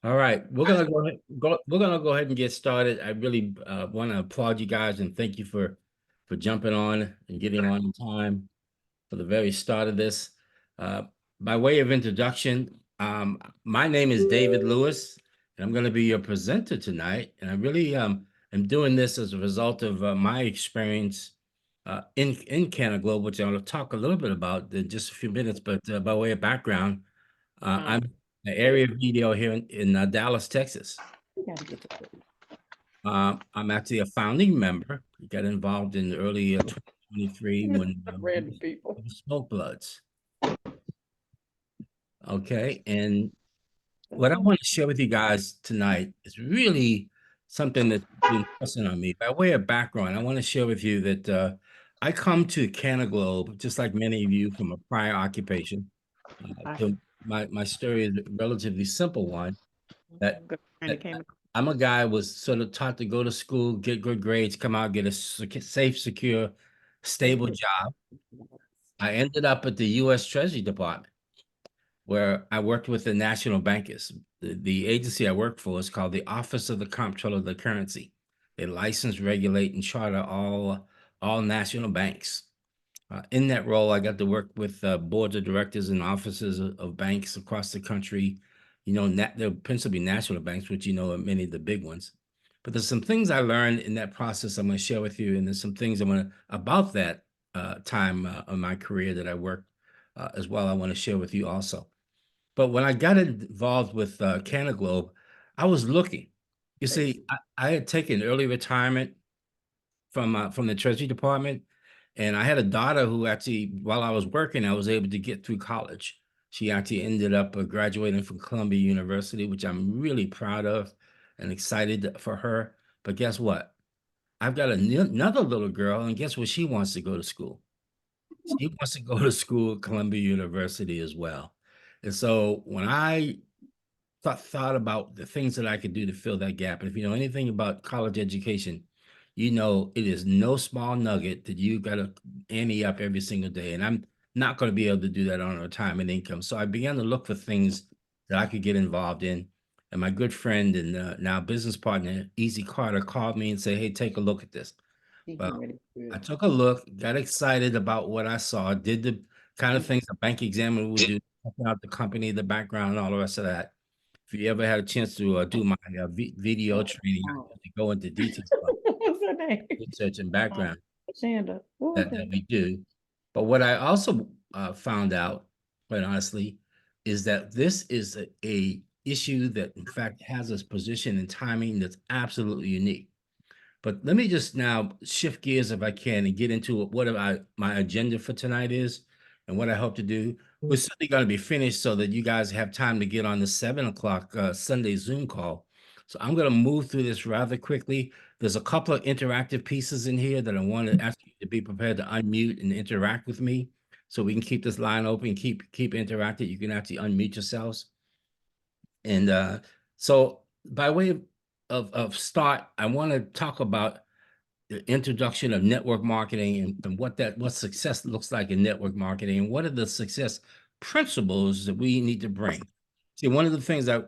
All right, we're gonna go ahead and get started. I really want to applaud you guys and thank you for jumping on and getting on in time for the very start of this. Uh, by way of introduction, my name is David Lewis, and I'm going to be your presenter tonight. And I really am doing this as a result of my experience in Canada Global, which I'm going to talk a little bit about in just a few minutes. But by way of background, I'm an area video here in Dallas, Texas. We gotta get to I'm actually a founding member. We got involved in early 2023 when random people. Smoke Bloods. Okay, and That's what I what want to share with you guys tonight is really something that's been pressing on me. By way of background, I want to share with you that I come to Canaglobe, just like many of you, from a prior occupation. I So my story is a relatively simple one. That, good friend that that came. I'm a guy who was sort of taught to go to school, get good grades, come out, get a safe, secure, stable job. I ended up at the U.S. Treasury Department, where I worked with the national bankers. The agency I work for is called the Office of the Comptroller of the Currency. They license, regulate, and charter all national banks. In that role, I got to work with boards of directors and offices of banks across the country. You know, they're principally national banks, which you know are many of the big ones. But there's some things I learned in that process I'm going to share with you, and there's some things I want to about that time of my career that I worked as well. I want to share with you also. But when I got involved with Canaglobe, I was looking. You see, I had taken early retirement from the Treasury Department, and I had a daughter who actually, while I was working, I was able to get through college. She actually ended up graduating from Columbia University, which I'm really proud of and excited for her. But guess what? I've got another little girl, and guess where she wants to go to school? She wants to go to school at Columbia University as well. And so when I thought about the things that I could do to fill that gap. And if you know anything about college education, you know it is no small nugget that you got to ante up every single day. And I'm not going to be able to do that on a retirement income. So I began to look for things that I could get involved in. And my good friend and now business partner, Easy Carter, called me and said, "Hey, take a look at this." Well, I took a look, got excited about what I saw, did the kind of things a bank examiner would do, checking out the company, the background, and all the rest of that. If you ever had a chance to do my video training, I usually go into details about What's her name? research and background Shanda. What was that that? we do. But what I also found out, quite honestly, is that this is a issue that, in fact, has a position and timing that's absolutely unique. But let me just now shift gears if I can and get into what my agenda for tonight is and what I hope to do. We're certainly going to be finished so that you guys have time to get on the 7 o'clock Sunday Zoom call. So I'm going to move through this rather quickly. There's a couple of interactive pieces in here that I want to ask you to be prepared to unmute and interact with me so we can keep this line open, keep interacting. You can actually unmute yourselves. And so by way of start, I want to talk about the introduction of network marketing and what success looks like in network marketing and what are the success principles that we need to bring. See, one of the things I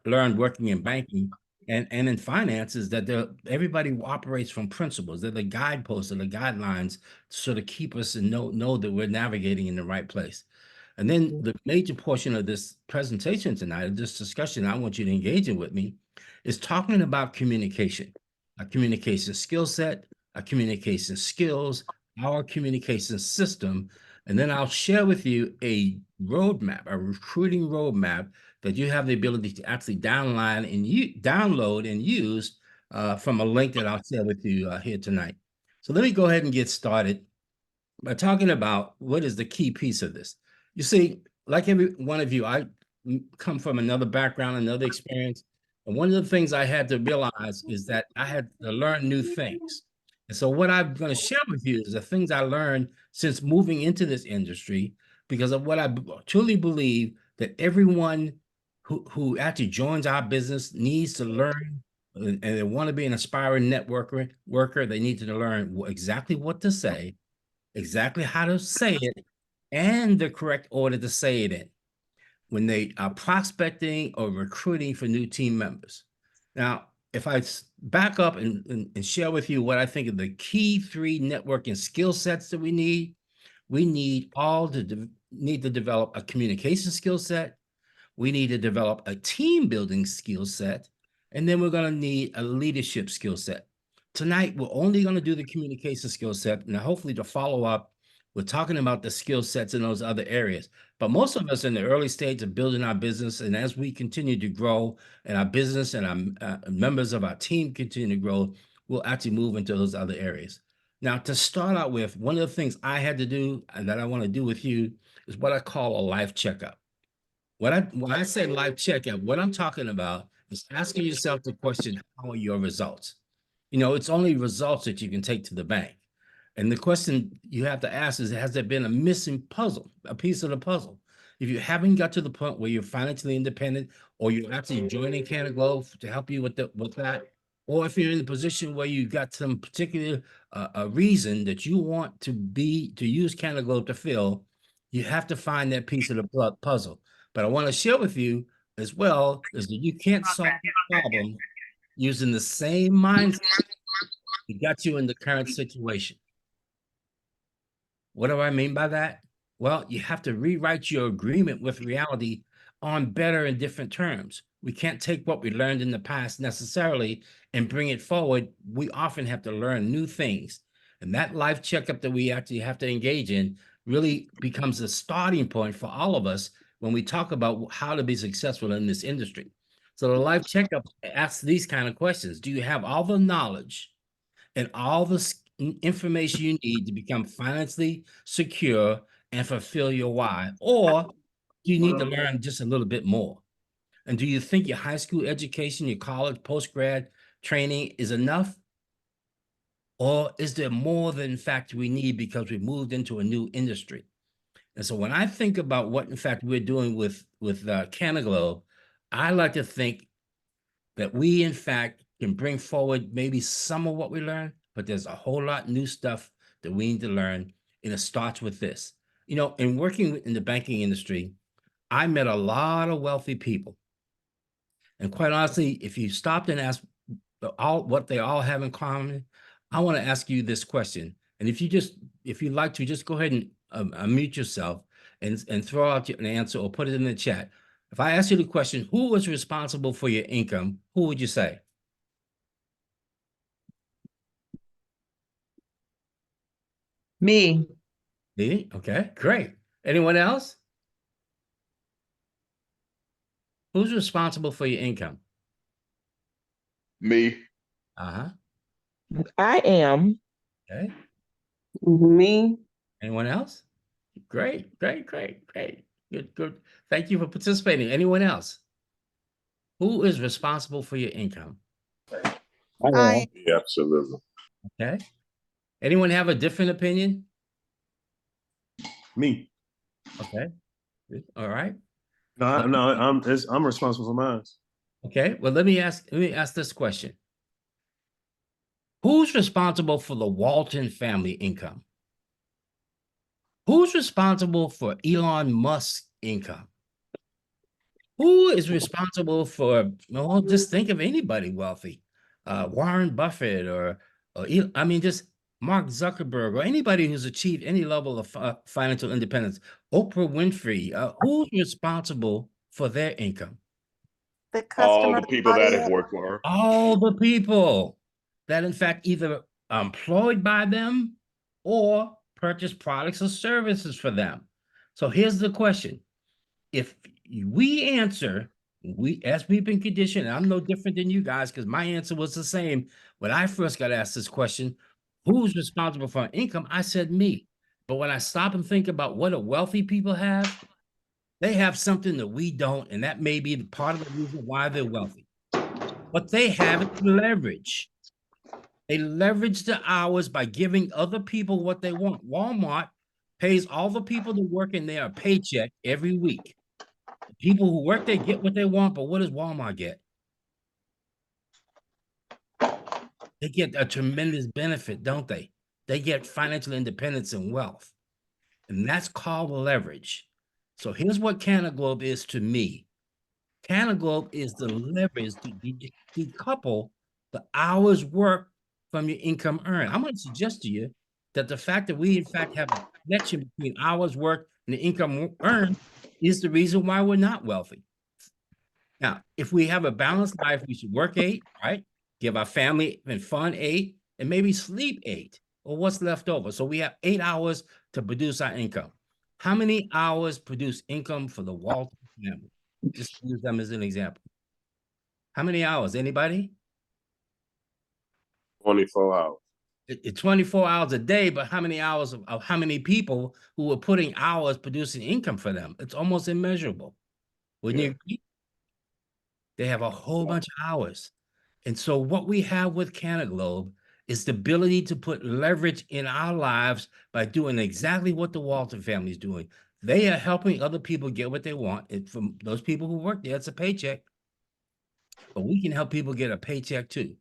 learned working in banking and in finance is that everybody operates from principles. They're the guideposts and the guidelines to sort of keep us and know that we're navigating in the right place. And then the major portion of this presentation tonight, of this discussion I want you to engage in with me, is talking about communication, a communication skill set, a communication skills, our communication system. And then I'll share with you a roadmap, a recruiting roadmap that you have the ability to actually download and use from a link that I'll share with you here tonight. So let me go ahead and get started by talking about what is the key piece of this. You see, like every one of you, I come from another background, another experience. And one of the things I had to realize is that I had to learn new things. And so, what I'm going to share with you is the things I learned since moving into this industry, because of what I truly believe that everyone who actually joins our business needs to learn and they want to be an aspiring worker, they need to learn exactly what to say, exactly how to say it, and the correct order to say it in. when they are prospecting or recruiting for new team members. Now, if I back up and share with you what I think of the key 3 networking skill sets that we need all to need to develop a communication skill set. We need to develop a team building skill set, and then we're going to need a leadership skill set. Tonight, we're only going to do the communication skill set, and hopefully to follow up, we're talking about the skill sets in those other areas. But most of us in the early stage of building our business, and as we continue to grow and our business and our members of our team continue to grow, we'll actually move into those other areas. Now, to start out with, one of the things I had to do and that I want to do with you is what I call a life checkup. When I say life checkup, what I'm talking about is asking yourself the question, how are your results? You know, it's only results that you can take to the bank. And the question you have to ask is, has there been a missing puzzle, a piece of the puzzle? If you haven't got to the point where you're financially independent, or you're actually joining Canada Glove to help you with that, or if you're in a position where you got some particular a reason that you want to use Canada Glove to fill, you have to find that piece of the puzzle. But I want to share with you as well is that you can't solve the problem using the same mindset that got you in the current situation. What do I mean by that? Well, you have to rewrite your agreement with reality on better and different terms. We can't take what we learned in the past necessarily and bring it forward. We often have to learn new things. And that life checkup that we actually have to engage in really becomes a starting point for all of us when we talk about how to be successful in this industry. So the life checkup asks these kind of questions. Do you have all the knowledge and all the information you need to become financially secure and fulfill your why? Or do you need to learn just a little bit more? And do you think your high school education, your college, post-grad training is enough? Or is there more than in fact we need because we moved into a new industry? And so when I think about what in fact we're doing with Canada Glove, I like to think that we in fact can bring forward maybe some of what we learned, but there's a whole lot new stuff that we need to learn, and it starts with this. You know, in working in the banking industry, I met a lot of wealthy people. And quite honestly, if you stopped and asked what they all have in common, I want to ask you this question. And if you'd like to, just go ahead and unmute yourself and throw out an answer or put it in the chat. If I ask you the question, who was responsible for your income, who would you say? Me. Me? Okay, great. Anyone else? Who's responsible for your income? Me. Uh-huh. I am. Okay. Me. Anyone else? Great, great, great, great. Good, good. Thank you for participating. Anyone else? Who is responsible for your income? Yeah, absolutely. Okay. Anyone have a different opinion? Me. Okay. All right. I'm responsible for mine. Okay. Well, let me ask this question. Who's responsible for the Walton family income? Who's responsible for Elon Musk's income? Who is responsible for, well, just think of anybody wealthy, Warren Buffett or I mean, just Mark Zuckerberg or anybody who's achieved any level of financial independence, Oprah Winfrey, who's responsible for their income? The All customer the people that have audience. worked for her. All the people that in fact either employed by them or purchase products or services for them. So here's the question. If we answer, as we've been conditioned, and I'm no different than you guys, because my answer was the same when I first got asked this question, who's responsible for income? I said me. But when I stop and think about what do wealthy people have, they have something that we don't, and that may be part of the reason why they're wealthy. What they have is leverage. They leverage the hours by giving other people what they want. Walmart pays all the people that work in there a paycheck every week. The people who work there get what they want, but what does Walmart get? They get a tremendous benefit, don't they? They get financial independence and wealth. And that's called leverage. So here's what Canaglobe is to me. Canaglobe is the leverage to decouple the hours worked from your income earned. I'm going to suggest to you that the fact that we, in fact, have a connection between hours worked and the income earned is the reason why we're not wealthy. Now, if we have a balanced life, we should work 8, right? Give our family and fun 8, and maybe sleep 8, or what's left over. So we have 8 hours to produce our income. How many hours produce income for the Walton family? Just use them as an example. How many hours? Anybody? 24 hours. 24 hours a day, but how many hours of how many people who are putting hours producing income for them? It's almost immeasurable. Wouldn't you agree? They have a whole bunch of hours. And so what we have with Canaglobe is the ability to put leverage in our lives by doing exactly what the Walton family is doing. They are helping other people get what they want. And from those people who work there, it's a paycheck. But we can help people get a paycheck too,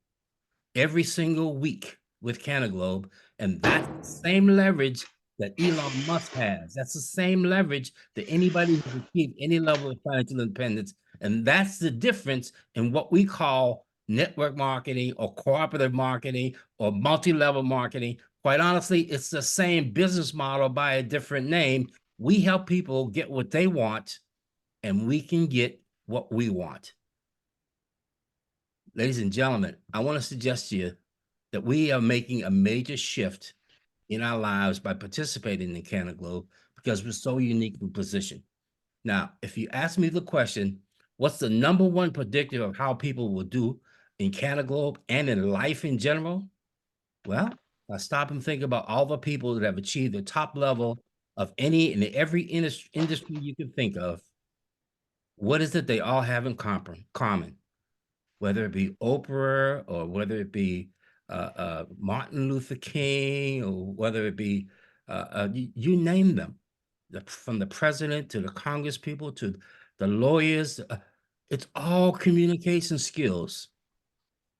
every single week with Canaglobe. And that's the same leverage that Elon Musk has. That's the same leverage that anybody who's achieved any level of financial independence. And that's the difference in what we call network marketing or cooperative marketing or multi-level marketing. Quite honestly, it's the same business model by a different name. We help people get what they want, and we can get what we want. Ladies and gentlemen, I want to suggest to you that we are making a major shift in our lives by participating in Canaglobe because we're so uniquely positioned. Now, if you ask me the question, what's the #1 predictor of how people will do in Canaglobe and in life in general? Well, I stop and think about all the people that have achieved the top level of any and every industry you can think of. What is it they all have in common? Whether it be Oprah or whether it be Martin Luther King or whether it be you name them, from the president to the Congress people to the lawyers, it's all communication skills.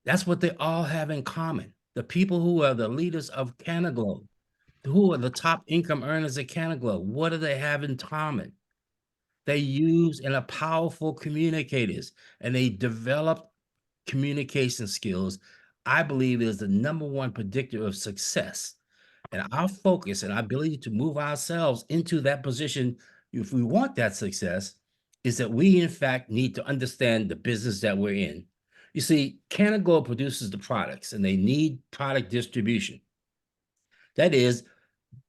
That's what they all have in common. The people who are the leaders of Canaglobe, who are the top income earners at Canaglobe, what do they have in common? They use and are powerful communicators, and they develop communication skills. I believe is the #1 predictor of success. And our focus and our ability to move ourselves into that position, if we want that success, is that we, in fact, need to understand the business that we're in. You see, Canaglobe produces the products, and they need product distribution. That is,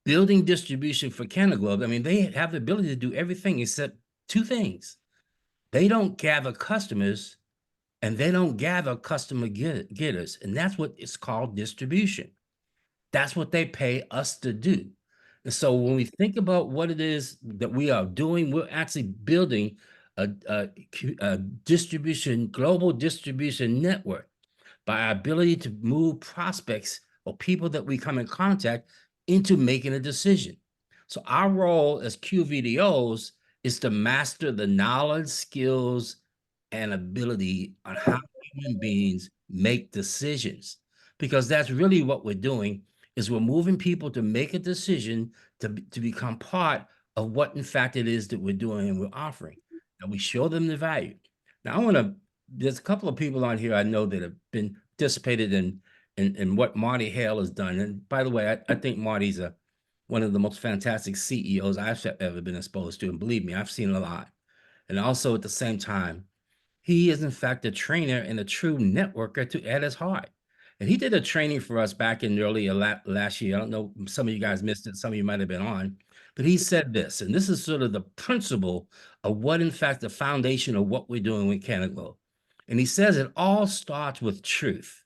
building distribution for Canaglobe. I mean, they have the ability to do everything except 2 things. They don't gather customers, and they don't gather customer getters. And that's what it's called distribution. That's what they pay us to do. And so when we think about what it is that we are doing, we're actually building a distribution, global distribution network by our ability to move prospects or people that we come in contact into making a decision. So our role as QVDOs is to master the knowledge, skills, and ability on how human beings make decisions. Because that's really what we're doing, is we're moving people to make a decision to become part of what in fact it is that we're doing and we're offering. And we show them the value. Now there's a couple of people on here I know that have been participated in what Marty Hale has done. And by the way, I think Marty's one of the most fantastic CEOs I've ever been exposed to. And believe me, I've seen a lot. And also at the same time, he is in fact a trainer and a true networker at his heart. And he did a training for us back in early last year. I don't know, some of you guys missed it, some of you might have been on, but he said this, and this is sort of the principle of what in fact the foundation of what we're doing with Canaglobe. And he says it all starts with truth.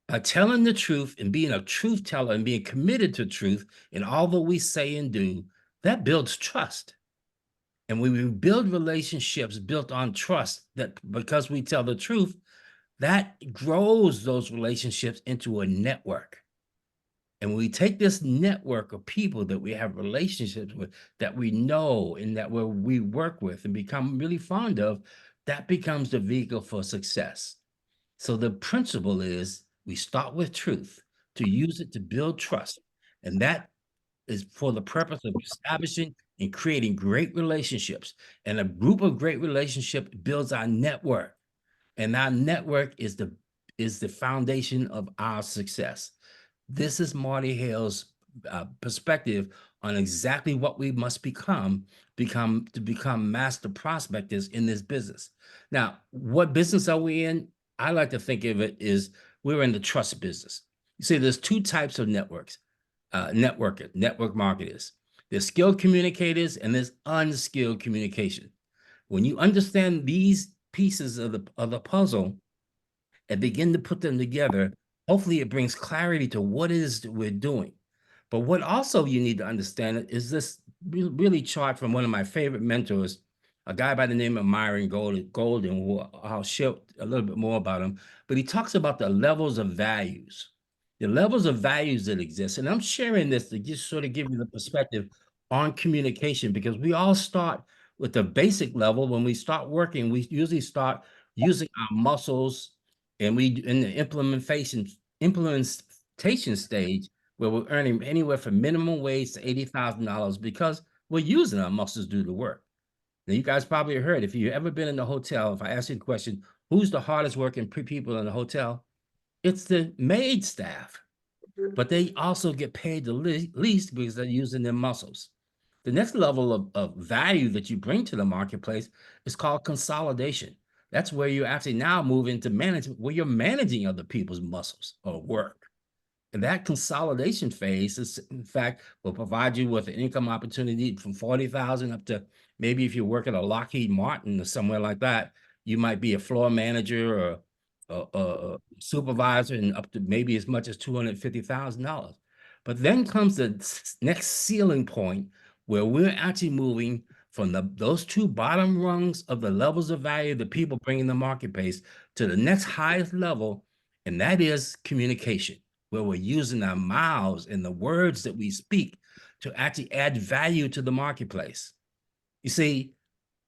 By telling the truth and being a truth teller and being committed to truth in all that we say and do, that builds trust. And when we build relationships built on trust, that because we tell the truth, that grows those relationships into a network. And when we take this network of people that we have relationships with, that we know and that we work with and become really fond of, that becomes the vehicle for success. So the principle is we start with truth to use it to build trust. And that is for the purpose of establishing and creating great relationships. And a group of great relationship builds our network. And our network is the foundation of our success. This is Marty Hale's perspective on exactly what we must become to become master prospectors in this business. Now, what business are we in? I like to think of it as we're in the trust business. You see, there's two types of network marketers. There's skilled communicators and there's unskilled communication. When you understand these pieces of the puzzle and begin to put them together, hopefully it brings clarity to what it is that we're doing. But what also you need to understand is this really chart from one of my favorite mentors, a guy by the name of Myron Golden, who I'll share a little bit more about him. But he talks about the levels of values, that exist. And I'm sharing this to just sort of give you the perspective on communication, because we all start with the basic level. When we start working, we usually start using our muscles, and we in the implementation stage, where we're earning anywhere from minimum wage to $80,000 because we're using our muscles to do the work. Now, you guys probably heard, if you've ever been in the hotel, if I ask you the question, who's the hardest working people in the hotel? It's the maid staff, but they also get paid the least because they're using their muscles. The next level of value that you bring to the marketplace is called consolidation. That's where you actually now move into management, where you're managing other people's muscles or work. And that consolidation phase is, in fact, will provide you with an income opportunity from 40,000 up to, maybe if you work at a Lockheed Martin or somewhere like that, you might be a floor manager or a supervisor, and up to maybe as much as $250,000. But then comes the next ceiling point, where we're actually moving from those two bottom rungs of the levels of value that people bring in the marketplace to the next highest level, and that is communication, where we're using our mouths and the words that we speak to actually add value to the marketplace. You see,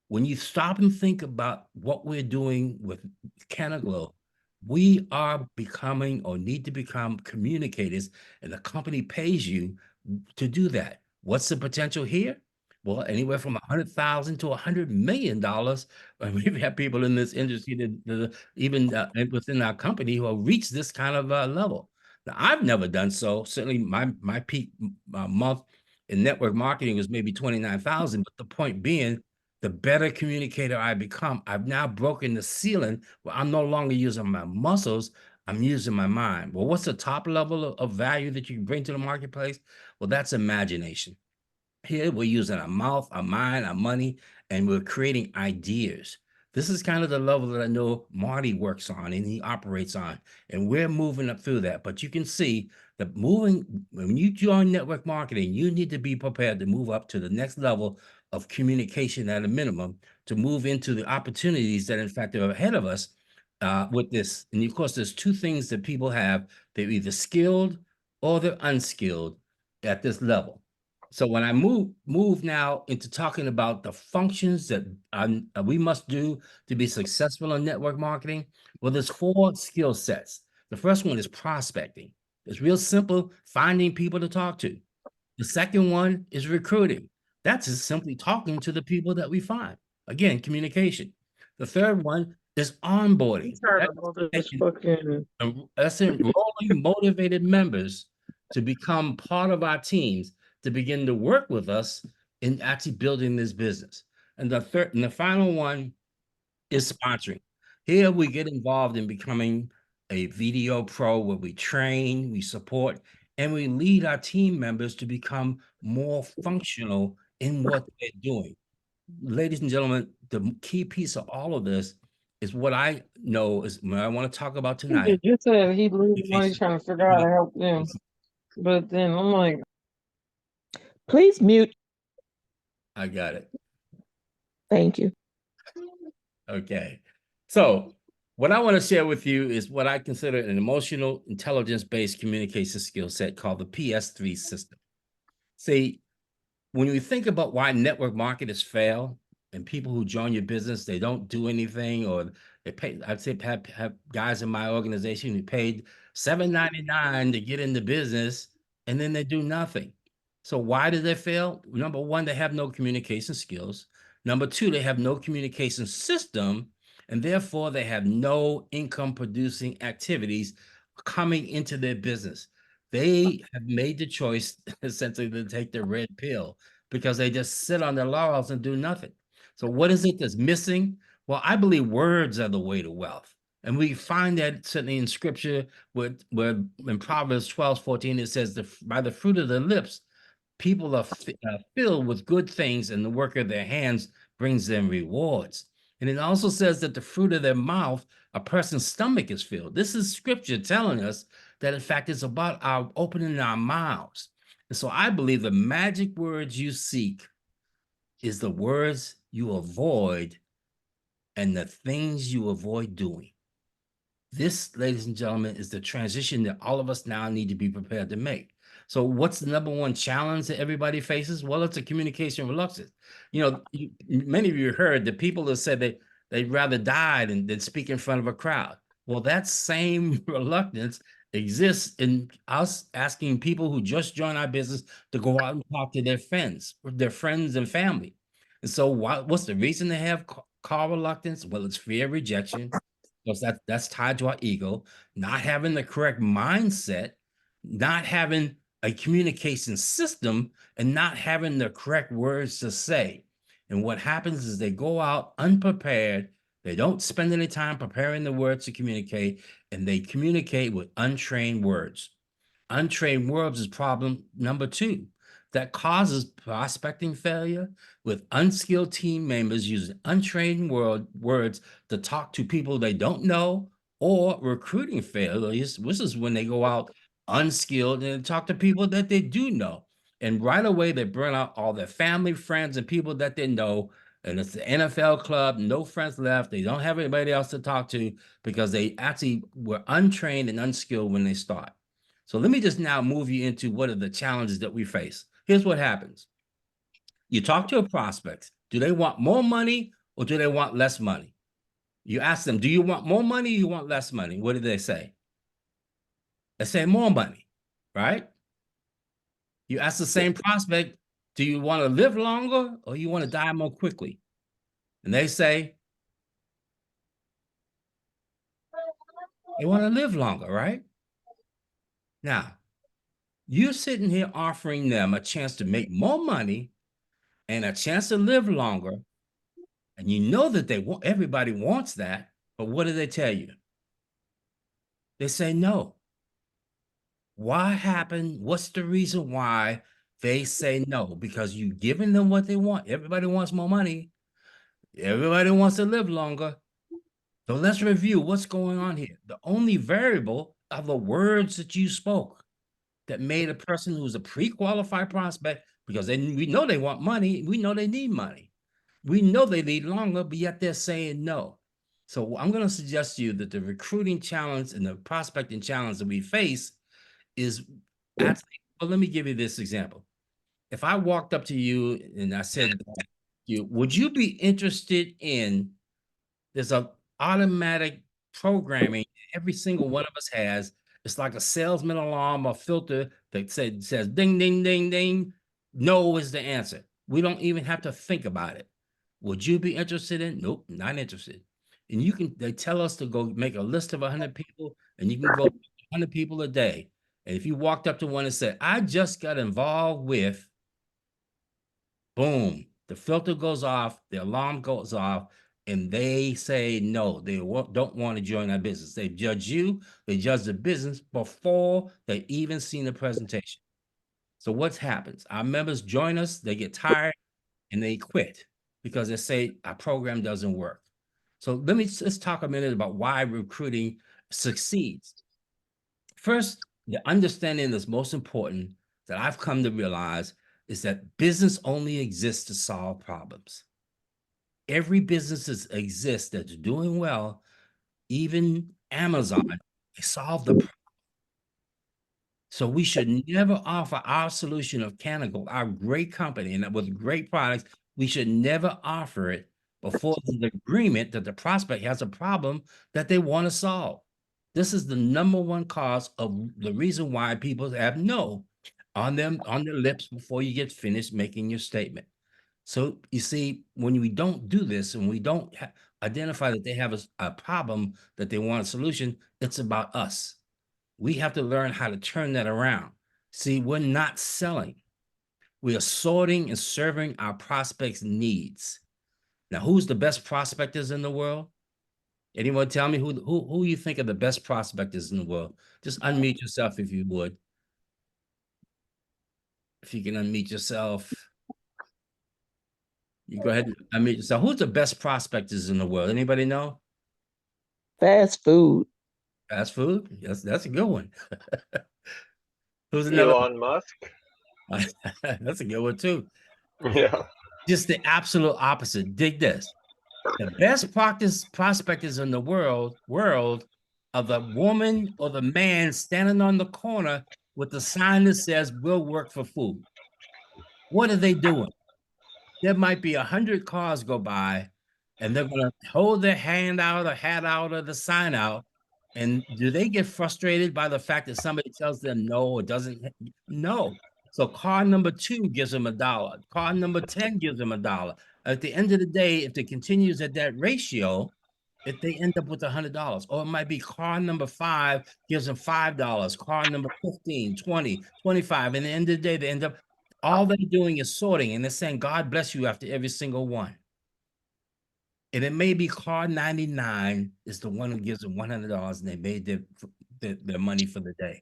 when you stop and think about what we're doing with Canaglow, we are becoming, or need to become, communicators, and the company pays you to do that. What's the potential here? Well, anywhere from $100,000 to $100 million. We've had people in this industry that even within our company who have reached this kind of level. Now, I've never done so. Certainly, my peak month in network marketing was maybe 29,000. But the point being, the better communicator I become, I've now broken the ceiling where I'm no longer using my muscles, I'm using my mind. Well, what's the top level of value that you can bring to the marketplace? Well, that's imagination. Here we're using our mouth, our mind, our money, and we're creating ideas. This is kind of the level that I know Marty works on and he operates on, and we're moving up through that. But you can see that when you join network marketing, you need to be prepared to move up to the next level of communication at a minimum, to move into the opportunities that in fact are ahead of us with this. And of course, there's two things that people have. They're either skilled or they're unskilled at this level. So when I move now into talking about the functions that we must do to be successful in network marketing, well, there's 4 skill sets. The first one is prospecting. It's real simple, finding people to talk to. The second one is recruiting. That's just simply talking to the people that we find. Again, communication. The third one is onboarding. That's enrolling motivated members to become part of our teams, to begin to work with us in actually building this business. And the final one is sponsoring. Here we get involved in becoming a VDO pro, where we train, we support, and we lead our team members to become more functional in what they're doing. Ladies and gentlemen, the key piece of all of this is what I know is what I want to talk about tonight. You said he lose money trying to figure out how to help them. But then I'm like, Please mute. I got it. Thank you. Okay. So what I want to share with you is what I consider an emotional intelligence-based communication skill set called the PS3 system. See, when you think about why network marketers fail and people who join your business, they don't do anything, or they pay, I'd say have guys in my organization who paid $7.99 to get in the business, and then they do nothing. So why do they fail? Number one, they have no communication skills. Number two, they have no communication system, and therefore they have no income producing activities coming into their business. They have made the choice essentially to take the red pill because they just sit on their laurels and do nothing. So what is it that's missing? Well, I believe words are the way to wealth. And we find that certainly in scripture, where in Proverbs 12:14, it says, by the fruit of the lips, people are filled with good things, and the work of their hands brings them rewards. And it also says that the fruit of their mouth, a person's stomach is filled. This is scripture telling us that, in fact, it's about our opening our mouths. And so I believe the magic words you seek is the words you avoid and the things you avoid doing. This, ladies and gentlemen, is the transition that all of us now need to be prepared to make. So what's the number one challenge that everybody faces? Well, it's a communication reluctance. Many of you heard the people that said that they'd rather die than speak in front of a crowd. Well, that same reluctance exists in us asking people who just joined our business to go out and talk to their friends and family. And so what's the reason they have call reluctance? Well, it's fear of rejection, because that's tied to our ego, not having the correct mindset, not having a communication system, and not having the correct words to say. And what happens is they go out unprepared. They don't spend any time preparing the words to communicate, and they communicate with untrained words. Untrained words is problem number two that causes prospecting failure, with unskilled team members using untrained words to talk to people they don't know, or recruiting failures, which is when they go out unskilled and talk to people that they do know. And right away, they burn out all their family, friends, and people that they know. And it's the NFL club, no friends left. They don't have anybody else to talk to because they actually were untrained and unskilled when they start. So let me just now move you into what are the challenges that we face. Here's what happens. You talk to a prospect. Do they want more money or do they want less money? You ask them, do you want more money or you want less money? What do they say? They say more money, right? You ask the same prospect, do you want to live longer or you want to die more quickly? And they say, they want to live longer, right? Now, you're sitting here offering them a chance to make more money and a chance to live longer. And you know that everybody wants that, but what do they tell you? They say no. Why happened? What's the reason why they say no? Because you've given them what they want. Everybody wants more money. Everybody wants to live longer. So let's review what's going on here. The only variable are the words that you spoke that made a person who's a pre-qualified prospect, because we know they want money. We know they need money. We know they need longer, but yet they're saying no. So I'm going to suggest to you that the recruiting challenge and the prospecting challenge that we face is actually, well, let me give you this example. If I walked up to you and I said, would you be interested in, there's a automatic programming every single one of us has. It's like a salesman alarm or filter that says ding, ding, ding, ding. No is the answer. We don't even have to think about it. Would you be interested in? Nope, not interested. And they tell us to go make a list of 100 people, and you can go 100 people a day. And if you walked up to one and said, I just got involved with, boom, the filter goes off, the alarm goes off, and they say no, they don't want to join our business. They judge you, they judge the business before they even seen the presentation. So what happens? Our members join us, they get tired, and they quit because they say our program doesn't work. So let's talk a minute about why recruiting succeeds. First, the understanding that's most important that I've come to realize is that business only exists to solve problems. Every business that exists that's doing well, even Amazon, they solve the problem. So we should never offer our solution of Canonical, our great company, and with great products, we should never offer it before the agreement that the prospect has a problem that they want to solve. This is the number one cause of the reason why people have no on their lips before you get finished making your statement. So you see, when we don't do this and we don't identify that they have a problem that they want a solution, it's about us. We have to learn how to turn that around. See, we're not selling. We are sorting and serving our prospects' needs. Now, who's the best prospectors in the world? Anyone tell me who you think are the best prospectors in the world? Just unmute yourself if you would. If you can unmute yourself, you go ahead and unmute yourself. Who's the best prospectors in the world? Anybody know? Fast food. Fast food? Yes, that's a good one. Who's another? Elon Musk. That's a good one too. Yeah. Just the absolute opposite. Dig this. The best prospectors in the world are the woman or the man standing on the corner with the sign that says, "We'll work for food." What are they doing? There might be 100 cars go by, and they're going to hold their hand out or hat out or the sign out. And do they get frustrated by the fact that somebody tells them no or doesn't? No. So car number 2 gives them $1. Car number 10 gives them $1. At the end of the day, if it continues at that ratio, if they end up with $100, or it might be car number 5 gives them $5, car number 15, 20, 25. And at the end of the day, they end up, all they're doing is sorting, and they're saying, God bless you after every single one. And it may be car 99 is the one who gives them $100 and they made their money for the day.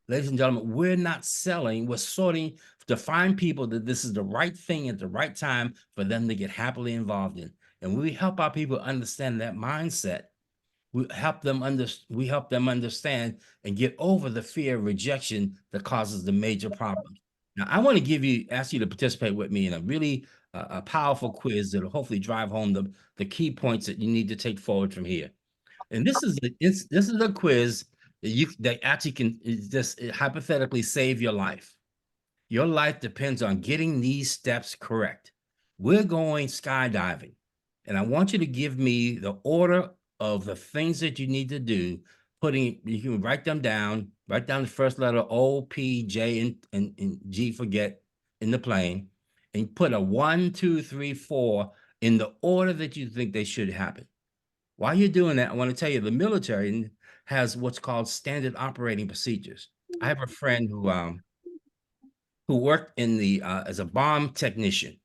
Ladies and gentlemen, we're not selling, we're sorting to find people that this is the right thing at the right time for them to get happily involved in. And when we help our people understand that mindset, we help them understand and get over the fear of rejection that causes the major problems. Now, I want to ask you to participate with me in a really a powerful quiz that will hopefully drive home the key points that you need to take forward from here. And this is a quiz that actually can just hypothetically save your life. Your life depends on getting these steps correct. We're going skydiving, and I want you to give me the order of the things that you need to do. You can write them down. Write down the first letter O, P, J, and G for get in the plane, and put a 1, 2, 3, 4 in the order that you think they should happen. While you're doing that, I want to tell you the military has what's called standard operating procedures. I have a friend who worked in the as a bomb technician,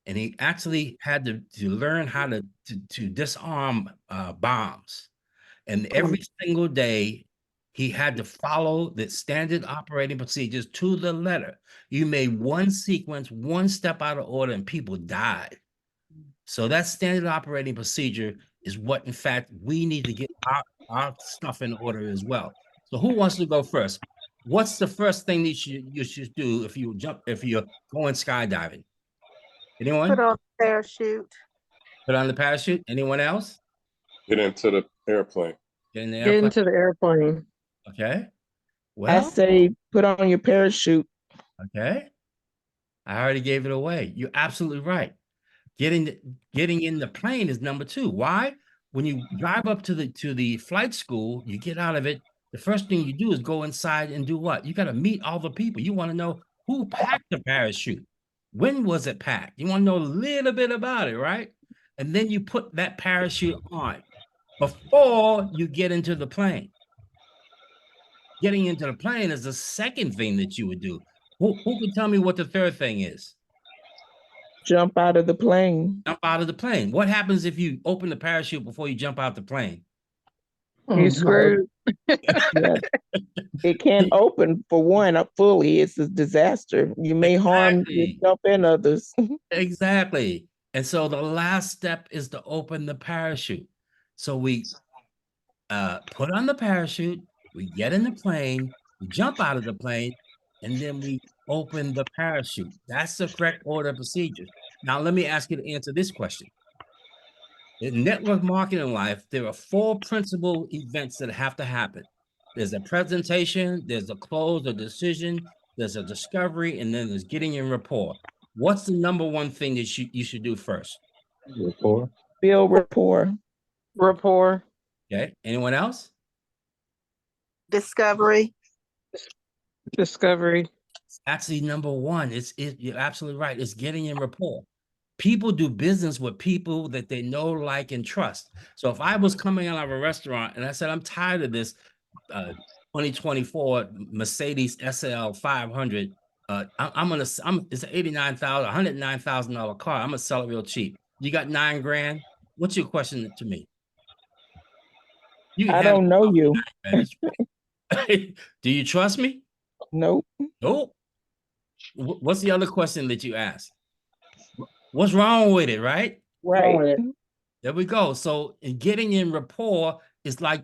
and he actually had to learn how to disarm bombs. And every single day, he had to follow the standard operating procedures to the letter. You made one sequence, one step out of order, and people died. So that standard operating procedure is what, in fact, we need to get our stuff in order as well. So who wants to go first? What's the first thing that you should do if you're going skydiving? Anyone? Put on a parachute. Put on the parachute. Anyone else? Get into the airplane. Get in the Get airplane. into the airplane. Okay. I Well, say put on your parachute. okay. I already gave it away. You're absolutely right. Getting in the plane is number 2. Why? When you drive up to the flight school, you get out of it. The first thing you do is go inside and do what? You got to meet all the people. You want to know who packed the parachute. When was it packed? You want to know a little bit about it, right? And then you put that parachute on before you get into the plane. Getting into the plane is the second thing that you would do. Who can tell me what the third thing is? Jump out of the plane. Jump out of the plane. What happens if you open the parachute before you jump out the plane? You screwed. Yes. It can't open for one up fully. It's a disaster. You may harm yourself and others. Exactly. And so the last step is to open the parachute. So we put on the parachute, we get in the plane, we jump out of the plane, and then we open the parachute. That's the correct order of procedures. Now, let me ask you to answer this question. In network marketing life, there are 4 principal events that have to happen. There's a presentation, there's a close, a decision, there's a discovery, and then there's getting in rapport. What's the number 1 thing that you should do first? Rapport. Build rapport. Rapport. Okay. Anyone else? Discovery. Discovery. Actually, number one, you're absolutely right. It's getting in rapport. People do business with people that they know, like, and trust. So if I was coming out of a restaurant and I said, I'm tired of this 2024 Mercedes SL 500, it's an $109,000 car. I'm gonna sell it real cheap. You got 9 grand. What's your question to me? You can I have it don't know off you. 9 grand. Do you trust me? Nope. Nope. What's the other question that you asked? What's wrong with it, right? Right. There we go. So in getting in rapport is like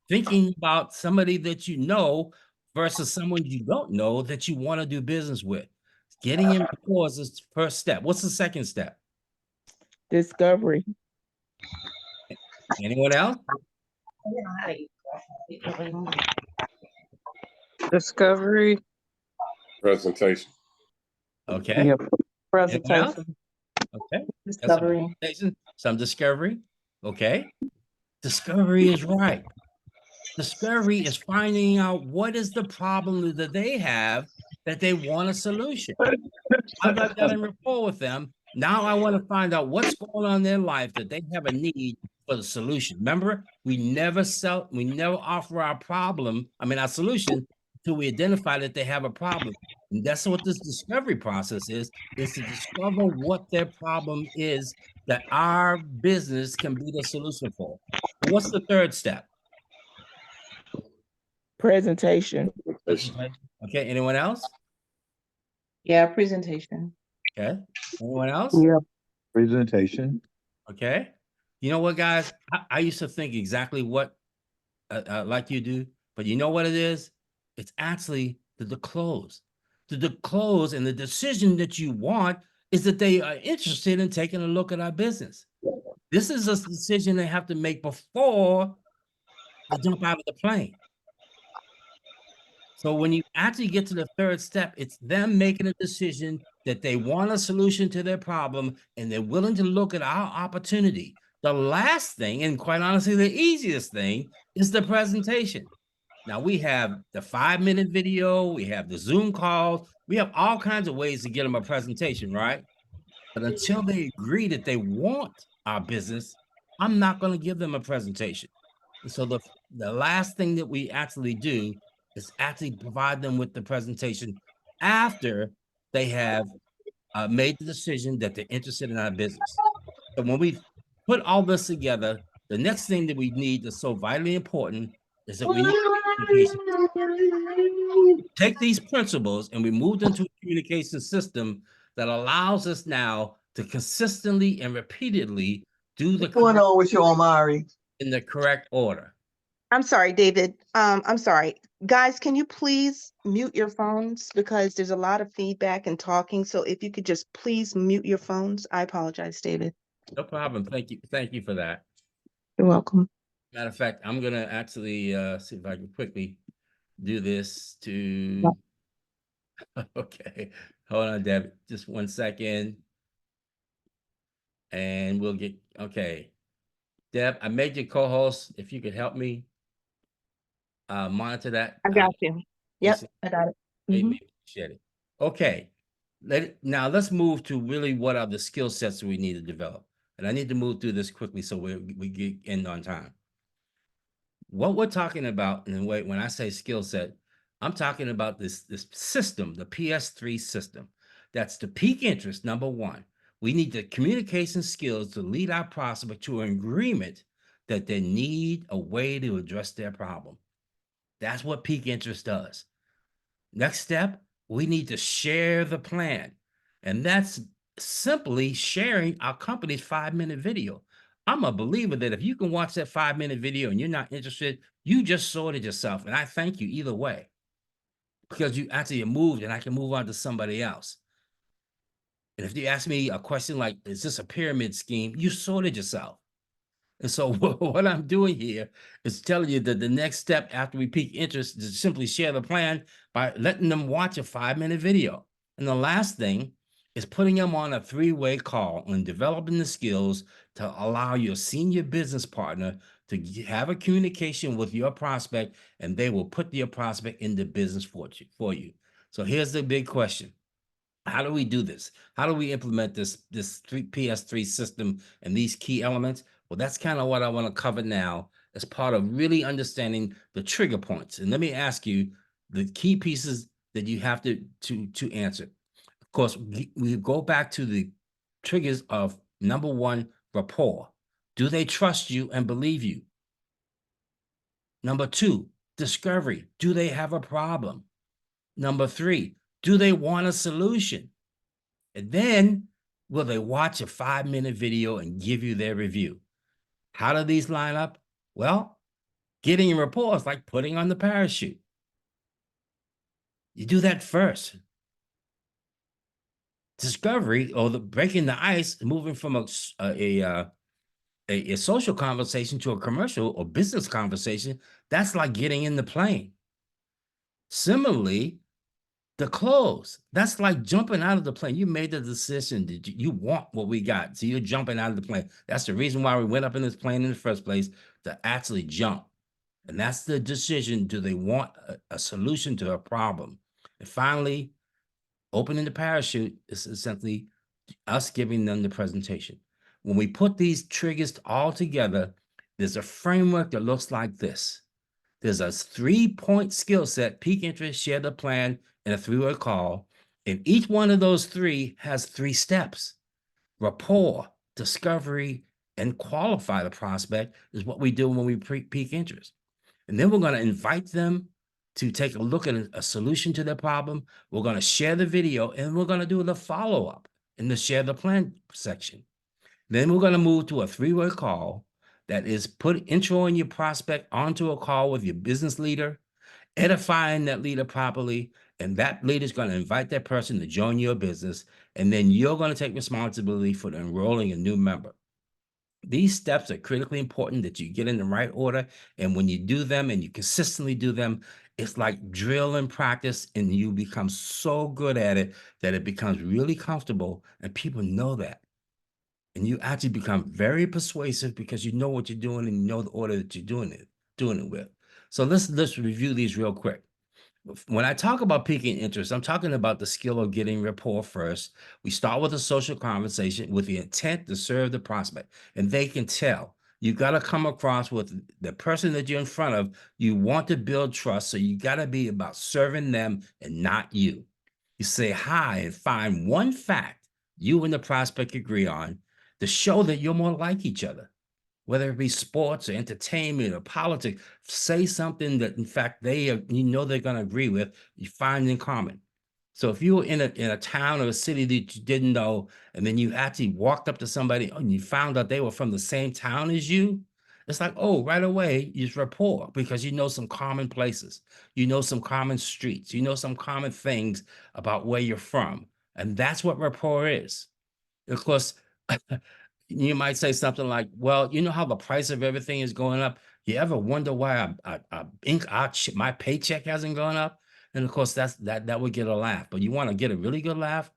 thinking about somebody that you know versus someone you don't know that you want to do business with. Getting in rapport is the first step. What's the second step? Discovery. Anyone else? Discovery. Presentation. Okay. Yep. Anyone else? Presentation. Okay. Discovery. Some discovery. Okay. Discovery is right. Discovery is finding out what is the problem that they have that they want a solution. I've got in rapport with them. Now I want to find out what's going on in their life that they have a need for the solution. Remember, we never offer our solution until we identify that they have a problem. And that's what this discovery process is to discover what their problem is that our business can be the solution for. What's the third step? Presentation. Okay, anyone else? Yeah, presentation. Okay, anyone else? Yep. Presentation. Okay. You know what, guys? I used to think exactly what like you do, but you know what it is? It's actually the close. The close and the decision that you want is that they are interested in taking a look at our business. This is a decision they have to make before they jump out of the plane. So when you actually get to the third step, it's them making a decision that they want a solution to their problem and they're willing to look at our opportunity. The last thing, and quite honestly, the easiest thing, is the presentation. Now we have the 5-minute video, we have the Zoom calls, we have all kinds of ways to get them a presentation, right? But until they agree that they want our business, I'm not going to give them a presentation. And so the last thing that we actually do is actually provide them with the presentation after they have made the decision that they're interested in our business. So when we put all this together, the next thing that we need that's so vitally important is that we need communication. Take these principles and we move them to a communication system that allows us now to consistently and repeatedly do the What's going on with you, Omari? in the correct order. I'm sorry, David. I'm sorry. Guys, can you please mute your phones because there's a lot of feedback and talking. So if you could just please mute your phones. I apologize, David. No problem. Thank you. Thank you for that. You're welcome. Matter of fact, I'm gonna actually see if I can quickly do this to okay. Hold on, Deb. Just 1 second. And we'll get okay. Deb, I made you co-host. If you could help me monitor that. I got you. Yep, I got it. Mhm. Appreciate it. Okay. Now let's move to really what are the skill sets that we need to develop. And I need to move through this quickly so we get in on time. What we're talking about, and when I say skill set, I'm talking about this system, the PS3 system. That's the peak interest, number one. We need the communication skills to lead our prospect to an agreement that they need a way to address their problem. That's what peak interest does. Next step, we need to share the plan. And that's simply sharing our company's 5-minute video. I'm a believer that if you can watch that 5-minute video and you're not interested, you just sorted yourself. And I thank you either way, because you actually moved and I can move on to somebody else. And if you ask me a question like, is this a pyramid scheme? You sorted yourself. And so what I'm doing here is telling you that the next step after we peak interest is to simply share the plan by letting them watch a 5-minute video. And the last thing is putting them on a 3-way call and developing the skills to allow your senior business partner to have a communication with your prospect, and they will put your prospect into business for you. So here's the big question. How do we do this? How do we implement this PS3 system and these key elements? Well, that's kind of what I want to cover now as part of really understanding the trigger points. And let me ask you the key pieces that you have to answer. Of course, we go back to the triggers of number one, rapport. Do they trust you and believe you? Number two, discovery. Do they have a problem? Number three, do they want a solution? And then will they watch a 5-minute video and give you their review? How do these line up? Well, getting a rapport is like putting on the parachute. You do that first. Discovery, or the breaking the ice, moving from a social conversation to a commercial or business conversation, that's like getting in the plane. Similarly, the close, that's like jumping out of the plane. You made the decision that you want what we got. So you're jumping out of the plane. That's the reason why we went up in this plane in the first place, to actually jump. And that's the decision. Do they want a solution to a problem? And finally, opening the parachute is essentially us giving them the presentation. When we put these triggers all together, there's a framework that looks like this. There's a 3-point skill set: peak interest, share the plan, and a 3-word call. And each one of those 3 has 3 steps. Rapport, discovery, and qualify the prospect is what we do when we peak interest. And then we're going to invite them to take a look at a solution to their problem. We're going to share the video, and we're going to do the follow-up in the share the plan section. Then we're going to move to a 3-word call that is introing your prospect onto a call with your business leader, edifying that leader properly, and that leader is going to invite that person to join your business, and then you're going to take responsibility for enrolling a new member. These steps are critically important that you get in the right order, and when you do them and you consistently do them, it's like drill and practice, and you become so good at it that it becomes really comfortable, and people know that. And you actually become very persuasive because you know what you're doing and you know the order that you're doing it with. So let's review these real quick. When I talk about piquing interest, I'm talking about the skill of getting rapport first. We start with a social conversation with the intent to serve the prospect, and they can tell. You got to come across with the person that you're in front of. You want to build trust, so you got to be about serving them and not you. You say hi and find one fact you and the prospect agree on to show that you're more like each other, whether it be sports or entertainment or politics. Say something that, in fact, they're going to agree with, you find in common. So if you were in a town or a city that you didn't know, and then you actually walked up to somebody and you found out they were from the same town as you, it's like, oh, right away, it's rapport, because you know some common places, you know some common streets, you know some common things about where you're from. And that's what rapport is. Of course, you might say something like, well, you know how the price of everything is going up? You ever wonder why my paycheck hasn't gone up? And of course, that would get a laugh. But you want to get a really good laugh?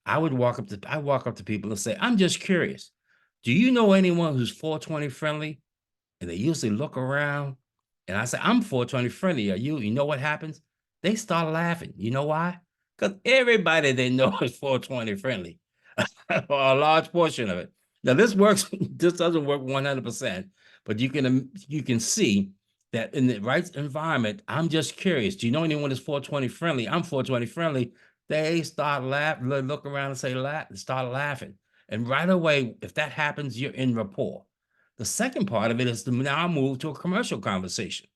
I walk up to people and say, I'm just curious. Do you know anyone who's 420 friendly? And they usually look around, and I say, I'm 420 friendly. Are you? You know what happens? They start laughing. You know why? Because everybody they know is 420 friendly, or a large portion of it. Now this works. This doesn't work 100%, but you can see that in the right environment. I'm just curious. Do you know anyone that's 420 friendly? I'm 420 friendly. They start laughing, look around and say, start laughing. And right away, if that happens, you're in rapport. The second part of it is to now move to a commercial conversation.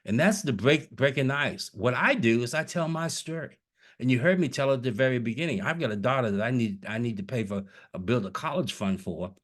And that's the breaking the ice. What I do is I tell my story. And you heard me tell at the very beginning, I've got a daughter that I need to pay for build a college fund for,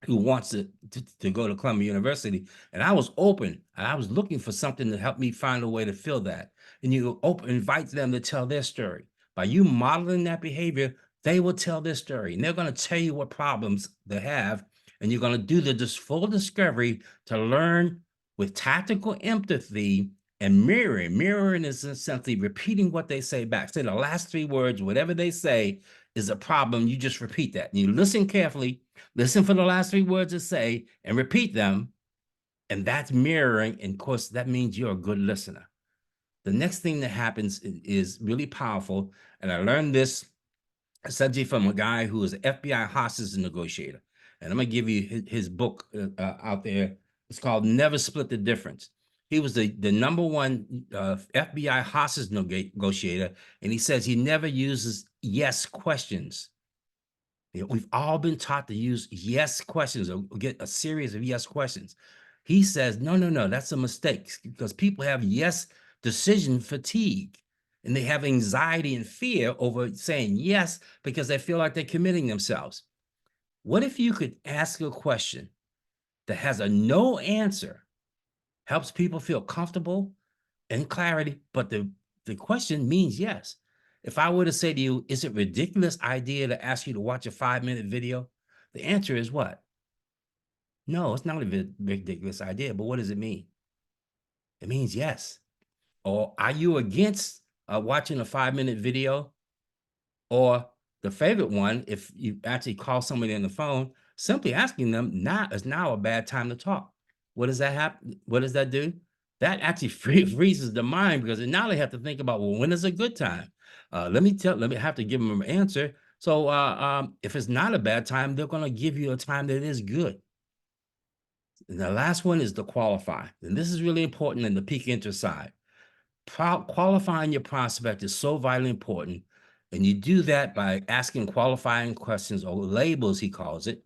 who wants to go to Columbia University. And I was open, and I was looking for something to help me find a way to fill that. And you invite them to tell their story. By you modeling that behavior, they will tell their story. And they're going to tell you what problems they have. And you're going to do this full discovery to learn with tactical empathy and mirroring. Mirroring is essentially repeating what they say back. Say the last 3 words, whatever they say is a problem. You just repeat that. And you listen carefully, listen for the last 3 words to say, and repeat them. And that's mirroring. And of course, that means you're a good listener. the next thing that happens is really powerful. And I learned this subject from a guy who was an FBI hostage negotiator. And I'm going to give you his book out there. It's called Never Split the Difference. He was the number one FBI hostage negotiator. And he says he never uses yes questions. You know, we've all been taught to use yes questions or get a series of yes questions. He says, no, that's a mistake because people have yes decision fatigue and they have anxiety and fear over saying yes because they feel like they're committing themselves. What if you could ask a question that has a no answer, helps people feel comfortable and clarity, but the question means yes. If I were to say to you, is it a ridiculous idea to ask you to watch a 5-minute video? The answer is what? No, it's not a ridiculous idea, but what does it mean? It means yes. Or are you against watching a 5-minute video? Or the favorite one, if you actually call somebody on the phone, simply asking them, now is now a bad time to talk. What does that happen? What does that do? That actually freezes the mind because now they have to think about, well, when is a good time? Let me have to give them an answer. So if it's not a bad time, they're going to give you a time that is good. And the last one is the qualify. And this is really important in the peak interest side. Qualifying your prospect is so vitally important. And you do that by asking qualifying questions or labels, he calls it,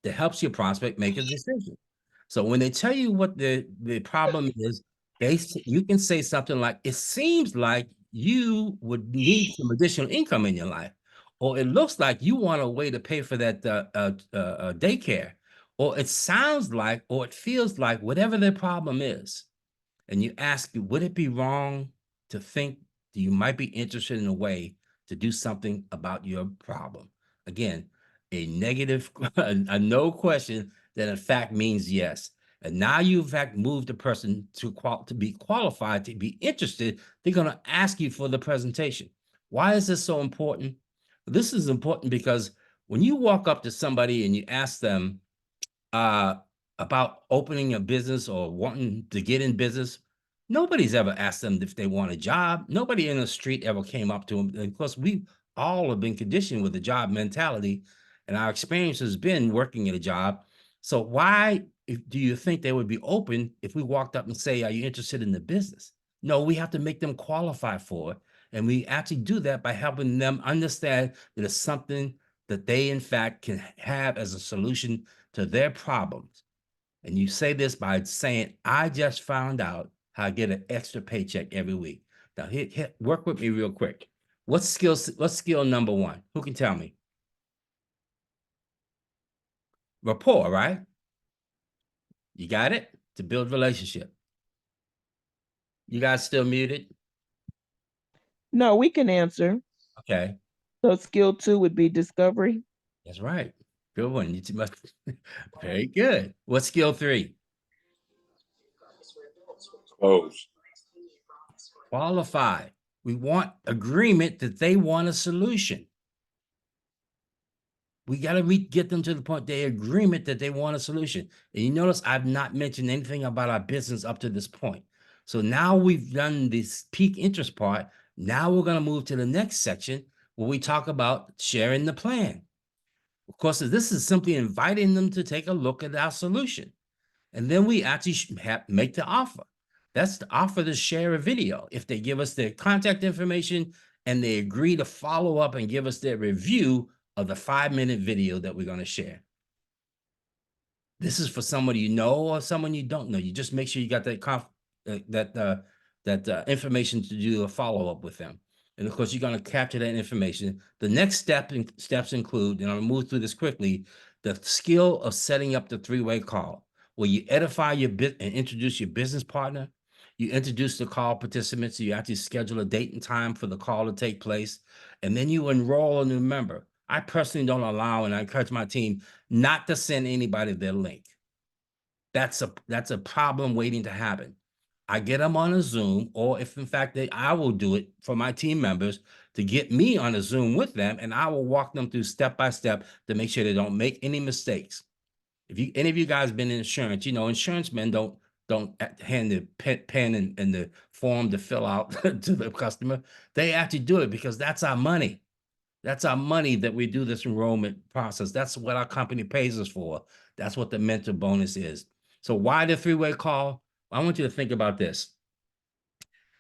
that helps your prospect make a decision. So when they tell you what the problem is, you can say something like, it seems like you would need some additional income in your life, or it looks like you want a way to pay for that daycare, or it sounds like, or it feels like whatever their problem is. And you ask, would it be wrong to think that you might be interested in a way to do something about your problem? Again, a negative, a no question that in fact means yes. And now you've in fact moved the person to be qualified, to be interested. They're going to ask you for the presentation. Why is this so important? This is important because when you walk up to somebody and you ask them about opening a business or wanting to get in business, nobody's ever asked them if they want a job. Nobody in the street ever came up to them. And of course, we all have been conditioned with the job mentality, and our experience has been working at a job. So why do you think they would be open if we walked up and say, are you interested in the business? No, we have to make them qualify for it. And we actually do that by helping them understand that it's something that they, in fact, can have as a solution to their problems. And you say this by saying, I just found out how I get an extra paycheck every week. Now, work with me real quick. What's skill number one? Who can tell me? Rapport, right? You got it? To build relationship. You guys still muted? No, we can answer. Okay. So skill 2 would be discovery. That's right. Good one. You must. Very good. What's skill 3? Close. Qualify. We want agreement that they want a solution. We got to get them to the point, they agreement that they want a solution. And you notice I've not mentioned anything about our business up to this point. So now we've done this peak interest part. Now we're going to move to the next section where we talk about sharing the plan. Of course, this is simply inviting them to take a look at our solution. And then we actually make the offer. That's the offer to share a video. If they give us their contact information and they agree to follow up and give us their review of the 5-minute video that we're going to share. This is for someone you know or someone you don't know. You just make sure you got that information to do a follow-up with them. And of course, you're going to capture that information. The next steps include, and I'll move through this quickly, the skill of setting up the 3-way call, where you edify your and introduce your business partner. You introduce the call participants. So you actually schedule a date and time for the call to take place. And then you enroll a new member. I personally don't allow, and I encourage my team not to send anybody their link. That's a problem waiting to happen. I get them on a Zoom, or if in fact I will do it for my team members to get me on a Zoom with them, and I will walk them through step by step to make sure they don't make any mistakes. If any of you guys been in insurance, you know, insurance men don't don't hand the pen and the form to fill out to the customer. They actually do it because that's our money. That's our money that we do this enrollment process. That's what our company pays us for. That's what the mentor bonus is. So why the three-way call? I want you to think about this.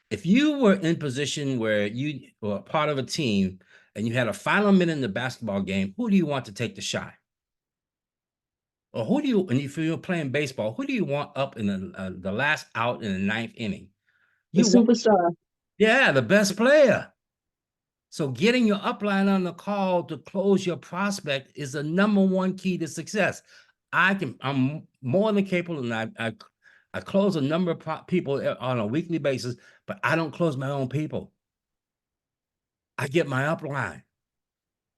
If you were in position where you were part of a team and you had a final minute in the basketball game, who do you want to take the shot? Or who do you, and if you're playing baseball, who do you want up in the last out in the ninth inning? The You want, superstar. yeah, the best player. So getting your upline on the call to close your prospect is the #1 key to success. I'm more than capable, and I close a number of people on a weekly basis, but I don't close my own people. I get my upline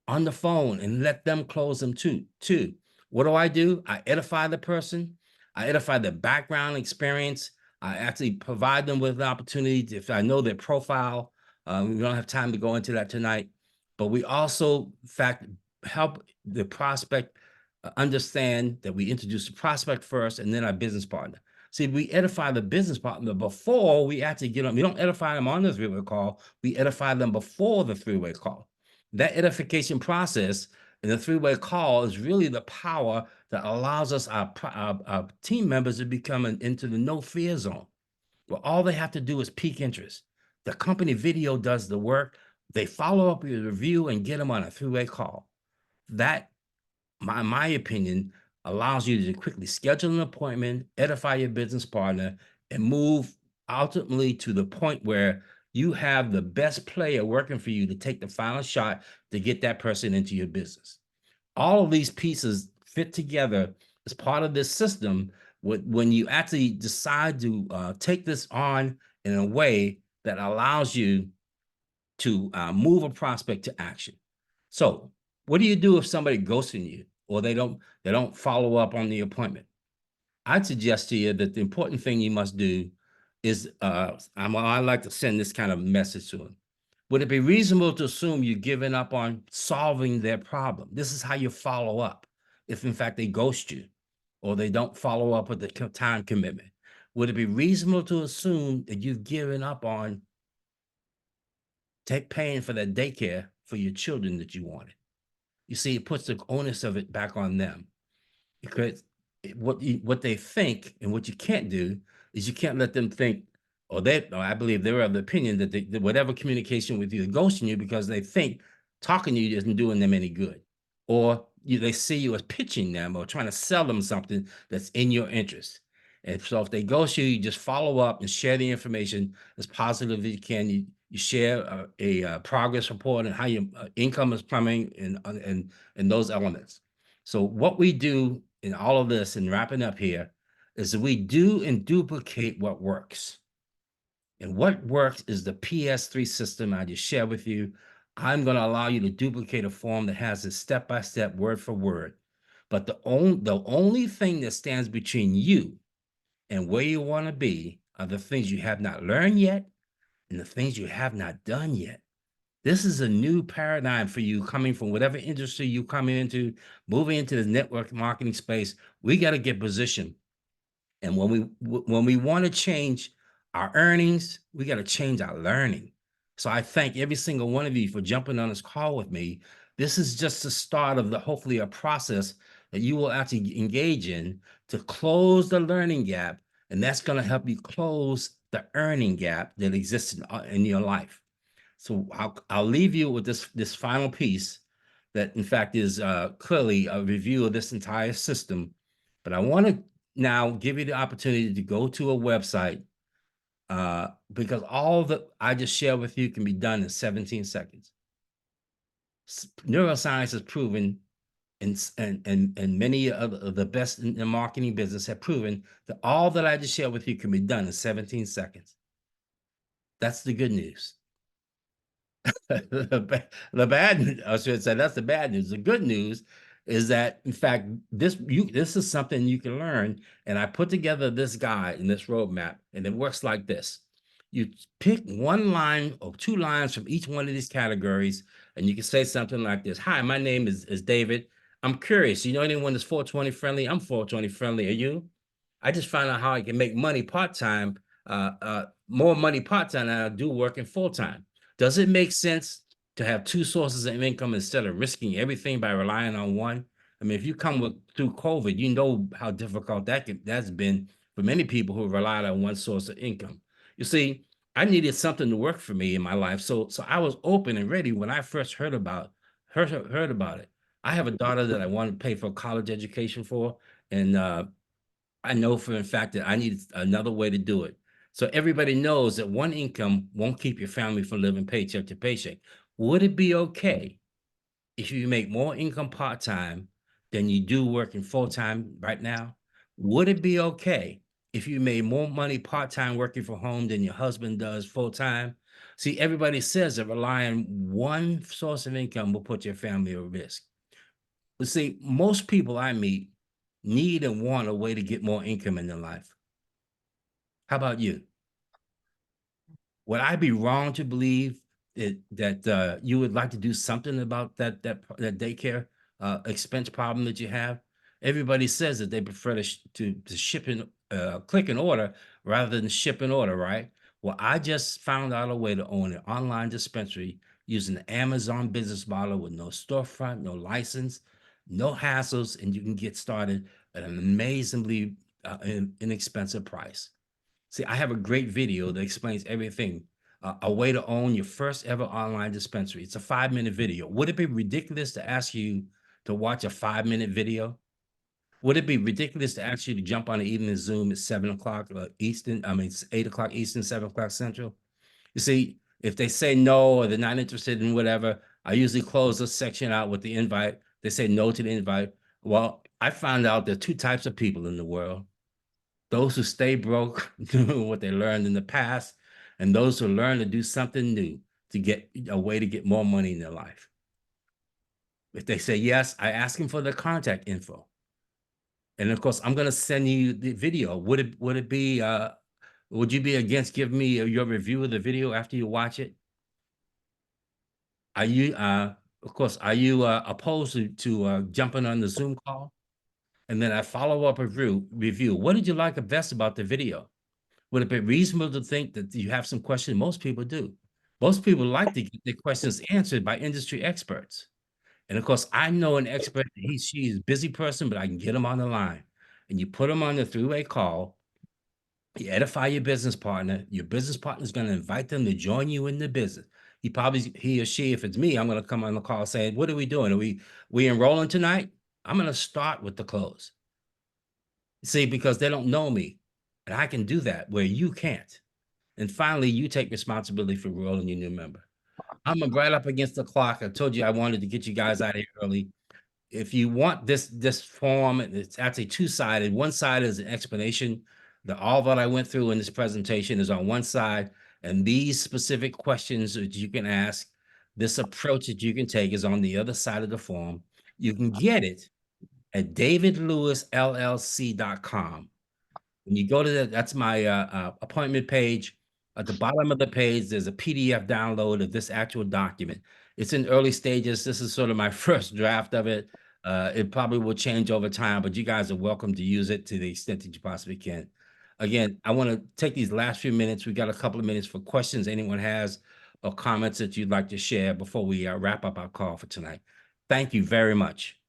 on the phone and let them close them too. What do? I edify the person. I edify their background experience. I actually provide them with an opportunity to, if I know their profile. We don't have time to go into that tonight, but we also, in fact, help the prospect understand that we introduce the prospect first and then our business partner. See, we edify the business partner before we actually get them. We don't edify them on the three-way call. We edify them before the three-way call. That edification process in the three-way call is really the power that allows us, our team members, to become into the no fear zone, where all they have to do is pique interest. The company video does the work. They follow up with a review and get them on a three-way call. That, my opinion, allows you to quickly schedule an appointment, edify your business partner, and move ultimately to the point where you have the best player working for you to take the final shot to get that person into your business. All of these pieces fit together as part of this system when you actually decide to take this on in a way that allows you to move a prospect to action. So what do you do if somebody ghosting you or they don't follow up on the appointment? I'd suggest to you that the important thing you must do is, I like to send this kind of message to them. Would it be reasonable to assume you've given up on solving their problem? This is how you follow up. If in fact they ghost you or they don't follow up with the time commitment, would it be reasonable to assume that you've given up on paying for that daycare for your children that you wanted? You see, it puts the onus of it back on them, because what they think and what you can't do is you can't let them think, or I believe they're of the opinion that whatever communication with you, they're ghosting you because they think talking to you isn't doing them any good, or they see you as pitching them or trying to sell them something that's in your interest. And so if they ghost you, you just follow up and share the information as positive as you can. You share a progress report and how your income is coming and those elements. So what we do in all of this, and wrapping up here, is that we do and duplicate what works. And what works is the PS3 system I just shared with you. I'm going to allow you to duplicate a form that has a step-by-step, word for word. But the only thing that stands between you and where you want to be are the things you have not learned yet and the things you have not done yet. This is a new paradigm for you, coming from whatever industry you come into, moving into the network marketing space. We got to get positioned. And when we want to change our earnings, we got to change our learning. So I thank every single one of you for jumping on this call with me. This is just the start of hopefully a process that you will actually engage in to close the learning gap. And that's going to help you close the earning gap that exists in your life. So I'll leave you with this final piece that in fact is clearly a review of this entire system. But I want to now give you the opportunity to go to a website because all that I just shared with you can be done in 17 seconds. Neuroscience has proven, and many of the best in the marketing business have proven that all that I just shared with you can be done in 17 seconds. This the good news. The bad news, I should say, that's the bad news. The good news is that, in fact, this is something you can learn. And I put together this guide and this roadmap, and it works like this. You pick one line or two lines from each one of these categories, and you can say something like this. Hi, my name is David. I'm curious. You know anyone that's 420 friendly? I'm 420 friendly. Are you? I just found out how I can make money part-time, more money part-time than I do working full-time. Does it make sense to have two sources of income instead of risking everything by relying on one? I mean, if you come through COVID, you know how difficult that's been for many people who relied on one source of income. You see, I needed something to work for me in my life, so I was open and ready when I first heard about it. I have a daughter that I want to pay for a college education for, and I know for a fact that I need another way to do it. So everybody knows that one income won't keep your family from living paycheck to paycheck. Would it be okay if you make more income part-time than you do working full-time right now? Would it be okay if you made more money part-time working from home than your husband does full-time? See, everybody says that relying on one source of income will put your family at risk. But see, most people I meet need and want a way to get more income in their life. How about you? Would I be wrong to believe that you would like to do something about that daycare expense problem that you have? Everybody says that they prefer to ship in click and order rather than ship and order, right? Well, I just found out a way to own an online dispensary using the Amazon business model with no storefront, no license, no hassles, and you can get started at an amazingly inexpensive price. See, I have a great video that explains everything. A way to own your first ever online dispensary. It's a 5-minute video. Would it be ridiculous to ask you to watch a 5-minute video? Would it be ridiculous to ask you to jump on an evening Zoom at 7 o'clock Eastern? I mean, it's 8 o'clock Eastern, 7 o'clock Central. You see, if they say no or they're not interested in whatever, I usually close this section out with the invite. They say no to the invite. Well, I found out there are two types of people in the world: those who stay broke, doing what they learned in the past, and those who learn to do something new to get a way to get more money in their life. If they say yes, I ask them for their contact info. And of course, I'm going to send you the video. Would you be against giving me your review of the video after you watch it? Are you, of course, are you opposed to jumping on the Zoom call? And then I follow up a review. What did you like the best about the video? Would it be reasonable to think that you have some questions? Most people do. Most people like to get their questions answered by industry experts. And of course, I know an expert, she's a busy person, but I can get them on the line. And you put them on the three-way call, you edify your business partner is going to invite them to join you in the business. He or she, if it's me, I'm going to come on the call saying, what are we doing? Are we enrolling tonight? I'm going to start with the close. See, because they don't know me. And I can do that where you can't. And finally, you take responsibility for enrolling your new member. I'm right up against the clock. I told you I wanted to get you guys out of here early. If you want this form, it's actually two-sided. One side is an explanation. All that I went through in this presentation is on one side, and these specific questions that you can ask, this approach that you can take is on the other side of the form. You can get it at davidlewisllc.com. When you go to that's my appointment page. At the bottom of the page, there's a PDF download of this actual document. It's in early stages. This is sort of my first draft of it. It probably will change over time, but you guys are welcome to use it to the extent that you possibly can. Again, I want to take these last few minutes. We got a couple of minutes for questions anyone has or comments that you'd like to share before we wrap up our call for tonight. Thank you very much.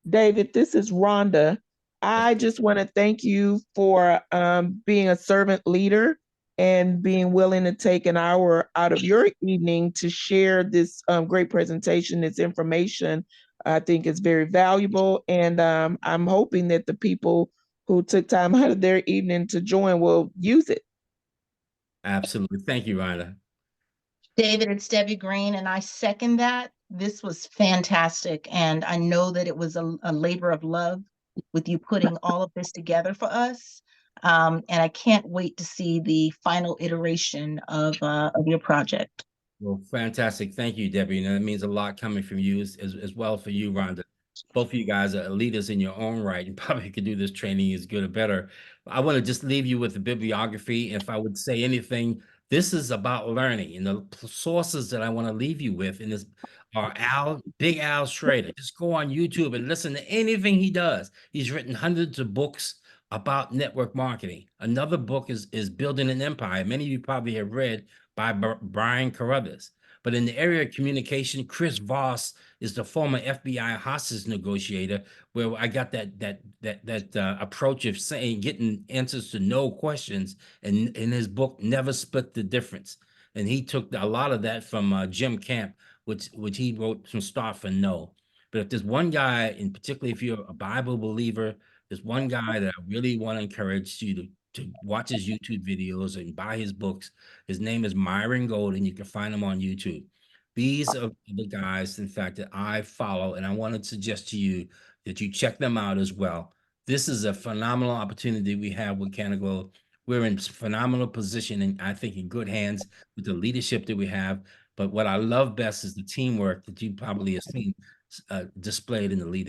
David, this is Rhonda. I just want to thank you for being a servant leader and being willing to take an hour out of your evening to share this great presentation, this information. I think it's very valuable, and I'm hoping that the people who took time out of their evening to join will use it. Absolutely. Thank you, Rhonda. David, it's Debbie Green, and I second that. This was fantastic, and I know that it was a labor of love with you putting all of this together for us. And I can't wait to see the final iteration of your project. Well, fantastic. Thank you, Debbie. And that means a lot coming from you as well for you, Rhonda. Both of you guys are leaders in your own right and probably could do this training as good or better. I want to just leave you with the bibliography. If I would say anything, this is about learning, and the sources that I want to leave you with in this or Big Al Schrader. Just go on YouTube and listen to anything he does. He's written hundreds of books about network marketing. Another book is Building an Empire. Many of you probably have read by Brian Carruthers. But in the area of communication, Chris Voss is the former FBI hostage negotiator, where I got that approach of getting answers to no questions, and in his book, Never Split the Difference. And he took a lot of that from Jim Camp, which he wrote from Start for No. But if there's one guy, and particularly if you're a Bible believer, there's one guy that I really want to encourage you to watch his YouTube videos and buy his books. His name is Myron Golden. You can find him on YouTube. These are the guys, in fact, that I follow, and I want to suggest to you that you check them out as well. This is a phenomenal opportunity we have with Canada. We're in phenomenal position, and I think in good hands with the leadership that we have. But what I love best is the teamwork that you probably have seen displayed in the leadership.